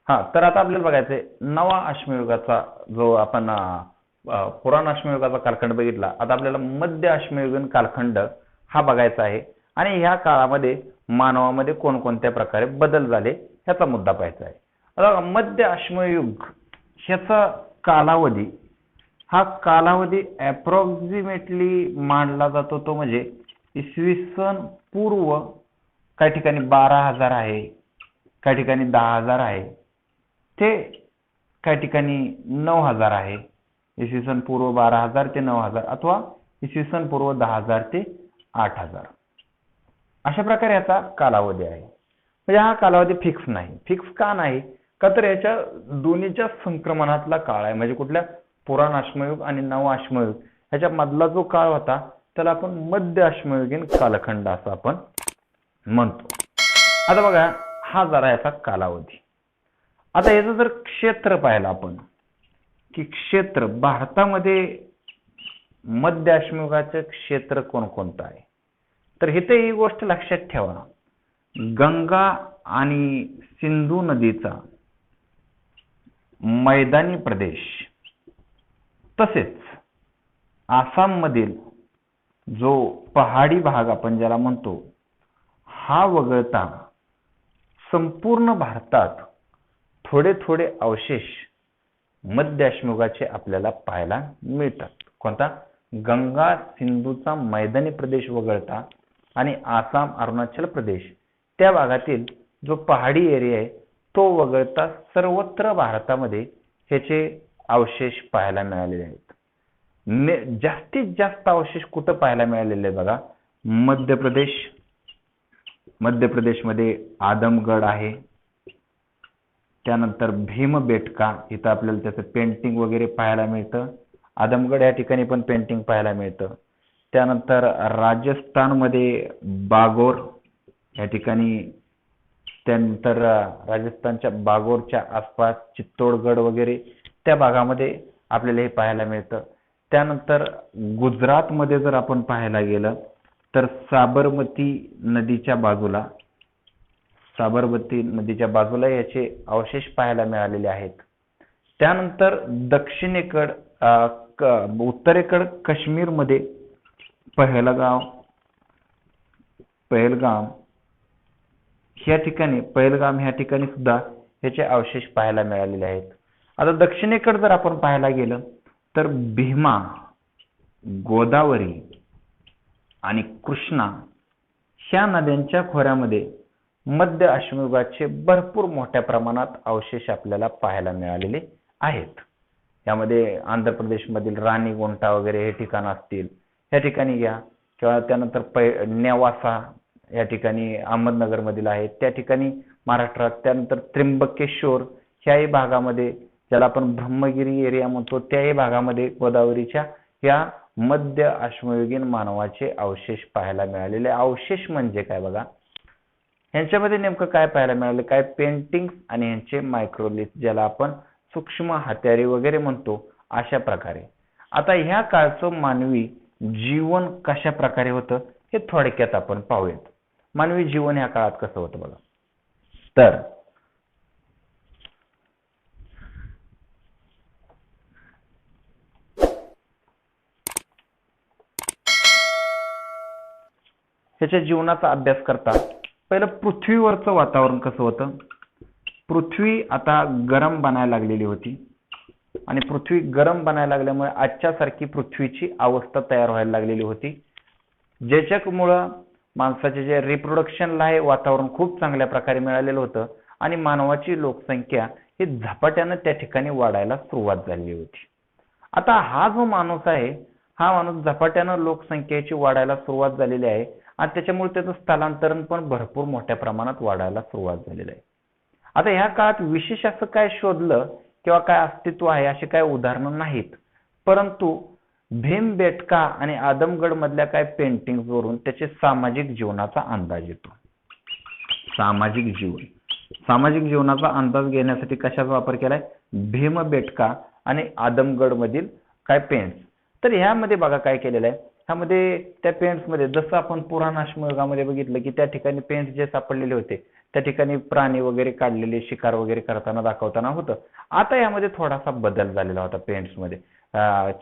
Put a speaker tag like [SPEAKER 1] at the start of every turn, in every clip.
[SPEAKER 1] हा, तर आता आपल्याला बघायचंय नवा अश्मयुगाचा जो आपण पुराण अश्मयुगाचा कालखंड बघितला, आता आपल्याला मध्य अश्मयुगीन कालखंड हा बघायचा आहे आणि ह्या काळामध्ये मानवामध्ये कोणकोणत्या प्रकारे बदल झाले ह्याचा मुद्दा पाहायचा आहे. आता मध्य अश्मयुग ह्याचा कालावधी, हा कालावधी अप्रॉक्सिमेटली मानला जातो तो म्हणजे इसवी सन पूर्व काही ठिकाणी 12,000 आहे, काही ठिकाणी 10,000 आहे, ते काही ठिकाणी 9,000 आहे. इसवी सन पूर्व 12,000 ते 9,000 अथवा इसवी सन पूर्व 10,000 ते 8,000 अशा प्रकारे याचा कालावधी आहे. म्हणजे हा कालावधी फिक्स नाही. फिक्स का नाही? का तर याच्या दोन्हीच्या संक्रमणातला काळ आहे. म्हणजे कुठल्या पुराण अश्मयुग आणि नव अश्मयुग ह्याच्या मधला जो काळ होता त्याला आपण मध्य अश्मयुगीन कालखंड असं आपण म्हणतो. आता बघा, हा जरा याचा कालावधी. आता याचं जर क्षेत्र पाहिलं आपण की क्षेत्र भारतामध्ये मध्य अश्मयुगाचे क्षेत्र कोणकोणतं आहे, तर इथे ही गोष्ट लक्षात ठेवा, गंगा आणि सिंधू नदीचा मैदानी प्रदेश तसेच आसाम मधील जो पहाडी भाग आपण ज्याला म्हणतो हा वगळता संपूर्ण भारतात थोडे थोडे अवशेष मध्य अश्मयुगाचे आपल्याला पाहायला मिळतात. कोणता? गंगा सिंधूचा मैदानी प्रदेश वगळता आणि आसाम अरुणाचल प्रदेश त्या भागातील जो पहाडी एरिया आहे तो वगळता सर्वत्र भारतामध्ये ह्याचे अवशेष पाहायला मिळालेले आहेत. जास्तीत जास्त अवशेष कुठं पाहायला मिळालेले बघा, मध्य प्रदेश. मध्य प्रदेशमध्ये आदमगड आहे, त्यानंतर भीमबेटका, इथं आपल्याला त्याचं पेंटिंग वगैरे पाहायला मिळतं. आदमगड या ठिकाणी पण पेंटिंग पाहायला मिळतं. त्यानंतर राजस्थानमध्ये बागोर या ठिकाणी, त्यानंतर राजस्थानच्या बागोरच्या आसपास चित्तोडगड वगैरे त्या भागामध्ये आपल्याला हे पाहायला मिळतं. त्यानंतर गुजरातमध्ये जर आपण पाहायला गेलं तर साबरमती नदीच्या बाजूला याचे अवशेष पाहायला मिळालेले आहेत. त्यानंतर दक्षिणेकड उत्तरेकडे काश्मीरमध्ये पहलगाम ह्या ठिकाणी सुद्धा याचे अवशेष पाहायला मिळालेले आहेत. आता दक्षिणेकडे जर आपण पाहायला गेलं तर भीमा, गोदावरी आणि कृष्णा ह्या नद्यांच्या खोऱ्यामध्ये मध्य अश्मयुगाचे भरपूर मोठ्या प्रमाणात अवशेष आपल्याला पाहायला मिळालेले आहेत. यामध्ये आंध्र प्रदेशमधील राणीगुंटा वगैरे हे ठिकाण असतील, या ठिकाणी घ्या, किंवा त्यानंतर नेवासा या ठिकाणी अहमदनगर मधील आहे, त्या ठिकाणी महाराष्ट्रात. त्यानंतर त्र्यंबकेश्वर ह्याही भागामध्ये, ज्याला आपण ब्रह्मगिरी एरिया म्हणतो, त्याही भागामध्ये गोदावरीच्या या मध्य अश्मयुगीन मानवाचे अवशेष पाहायला मिळालेले. अवशेष म्हणजे काय बघा, ह्यांच्यामध्ये नेमकं काय पाहायला मिळाले, काय पेंटिंग आणि ह्यांचे मायक्रोलिथ ज्याला आपण सूक्ष्म हत्यारे वगैरे म्हणतो, अशा प्रकारे. आता ह्या काळचं मानवी जीवन कशा प्रकारे होतं हे थोडक्यात आपण पाहूयात. मानवी जीवन ह्या काळात कसं होतं बघा, तर ह्याच्या जीवनाचा अभ्यास करता पहिलं पृथ्वीवरचं वातावरण कसं होतं. पृथ्वी आता गरम बनायला लागलेली होती आणि पृथ्वी गरम बनायला लागल्यामुळे आजच्या सारखी पृथ्वीची अवस्था तयार व्हायला लागलेली होती, ज्याच्यामुळं माणसाचे जे रिप्रोडक्शनला हे वातावरण खूप चांगल्या प्रकारे मिळालेलं होतं आणि मानवाची लोकसंख्या ही झपाट्यानं त्या ठिकाणी वाढायला सुरुवात झाली होती. आता हा जो माणूस आहे, हा माणूस झपाट्यानं लोकसंख्येची वाढायला सुरुवात झालेली आहे आणि त्याच्यामुळे त्याचं स्थलांतरण पण भरपूर मोठ्या प्रमाणात वाढायला सुरुवात झालेली आहे. आता ह्या काळात विशेष असं काय शोधलं किंवा काय अस्तित्व आहे अशी काय उदाहरणं नाहीत, परंतु भीमबेटका आणि आदमगड मधल्या काय पेंटिंग्स वरून त्याचे सामाजिक जीवनाचा अंदाज येतो. सामाजिक जीवनाचा अंदाज घेण्यासाठी कशाचा वापर केलाय, भीमबेटका आणि आदमगड मधील काय पेंट्स. तर ह्यामध्ये बघा काय केलेलं आहे, ह्यामध्ये त्या पेंट्स मध्ये जसं आपण पुराण अश्मयुगामध्ये बघितलं की त्या ठिकाणी पेंट्स जे सापडलेले होते त्या ठिकाणी प्राणी वगैरे काढलेले शिकार वगैरे करताना दाखवताना होतं. आता यामध्ये थोडासा बदल झालेला होता पेंट्समध्ये.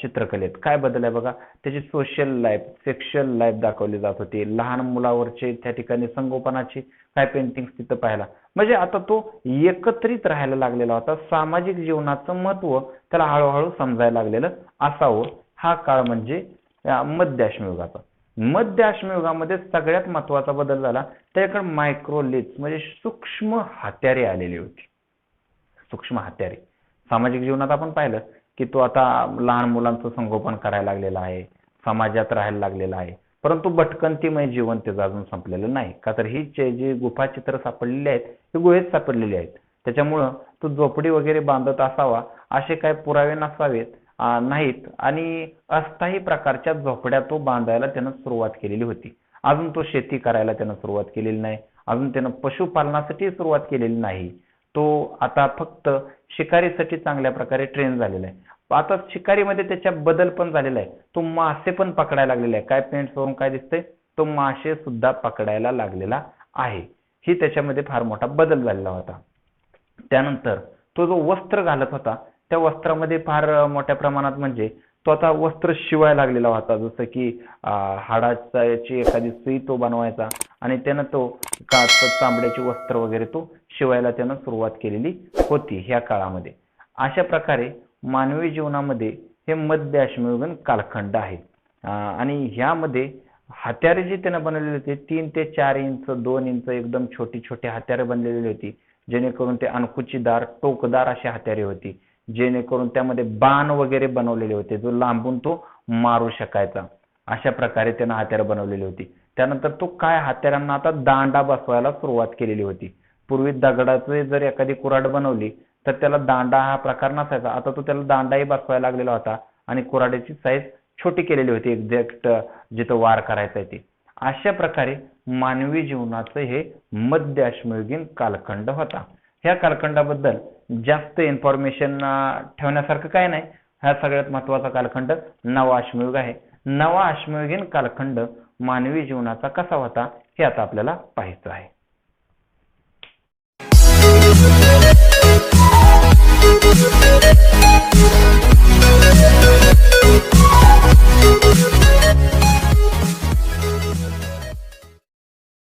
[SPEAKER 1] चित्रकलेत काय बदल आहे बघा, त्याची सोशल लाईफ, सेक्शुअल लाईफ दाखवली जात होती. लहान मुलावरचे त्या ठिकाणी संगोपनाची काय पेंटिंग्स तिथं पाहायला, म्हणजे आता तो एकत्रित राहायला लागलेला होता. सामाजिक जीवनाचं महत्व त्याला हळूहळू समजायला लागलेलं असावं. हा काळ म्हणजे मध्य अश्मयुगाचा. मध्य अश्मयुगामध्ये सगळ्यात महत्वाचा बदल झाला, त्याकडे मायक्रोलिथ्स म्हणजे सूक्ष्म हत्यारे आलेली होती. सूक्ष्म हत्यारे सामाजिक जीवनात आपण पाहिलं की तो आता लहान मुलांचं संगोपन करायला लागलेला आहे, समाजात राहायला लागलेला आहे. परंतु भटकंतीमय जीवन त्याचं अजून संपलेलं नाही. का तर ही जी गुफाचित्र सापडलेली आहेत ही गुहेत सापडलेली आहेत. त्याच्यामुळं तो झोपडी वगैरे बांधत असावा असे काय पुरावे नसावेत नाहीत. आणि अस्थायी प्रकारच्या झोपड्या तो बांधायला त्यानं सुरुवात केलेली होती. अजून तो शेती करायला त्यानं सुरुवात केलेली नाही. अजून त्यानं पशुपालनासाठी सुरुवात केलेली नाही. तो आता फक्त शिकारीसाठी चांगल्या प्रकारे ट्रेन झालेला आहे. आता शिकारीमध्ये त्याच्या बदल पण झालेला आहे. तो मासे पण पकडायला लागलेला आहे. काय पेंट्स वरून काय दिसतंय, तो मासे सुद्धा पकडायला लागलेला आहे. ही त्याच्यामध्ये फार मोठा बदल झालेला होता. त्यानंतर तो जो वस्त्र घालत होता त्या वस्त्रामध्ये फार मोठ्या प्रमाणात म्हणजे तो आता वस्त्र शिवायला लागलेला होता. जसं की हाडाची एखादी सुई तो बनवायचा आणि त्यानं तो चांबड्याची वस्त्र वगैरे तो शिवायला त्यानं सुरुवात केलेली होती ह्या काळामध्ये. अशा प्रकारे मानवी जीवनामध्ये हे मध्य अश्मयुगीन कालखंड आहे. आणि ह्यामध्ये हत्यारे जी त्यानं बनवलेली होती 3 ते 4 इंच 2 इंच एकदम छोटी छोटी हत्यारे बनलेली होती, जेणेकरून ते अणकुचीदार टोकदार अशी हत्यारे होती, जेणेकरून त्यामध्ये बाण वगैरे बनवलेले होते जो लांबून तो मारू शकायचा. अशा प्रकारे त्यानं हत्यारे बनवलेली होती. त्यानंतर तो काय हत्यारांना आता दांडा बसवायला सुरुवात केलेली होती. पूर्वी दगडाचे जर एखादी कुऱ्हाड बनवली तर त्याला दांडा हा प्रकार नसायचा. आता तो त्याला दांडाही बसवायला लागलेला होता आणि कुऱ्हाडीची साईज छोटी केलेली होती एक्झॅक्ट जिथं वार करायचा आहे ते. अशा प्रकारे मानवी जीवनाचं हे मध्य अश्मयुगीन कालखंड होता. ह्या कालखंडाबद्दल जास्त इन्फॉर्मेशन ठेवण्यासारखं काय नाही. हा सगळ्यात महत्वाचा कालखंड नवा अश्मयुग आहे. नवा अश्मयुगीन कालखंड मानवी जीवनाचा कसा होता हे आता आपल्याला पाहायचं आहे.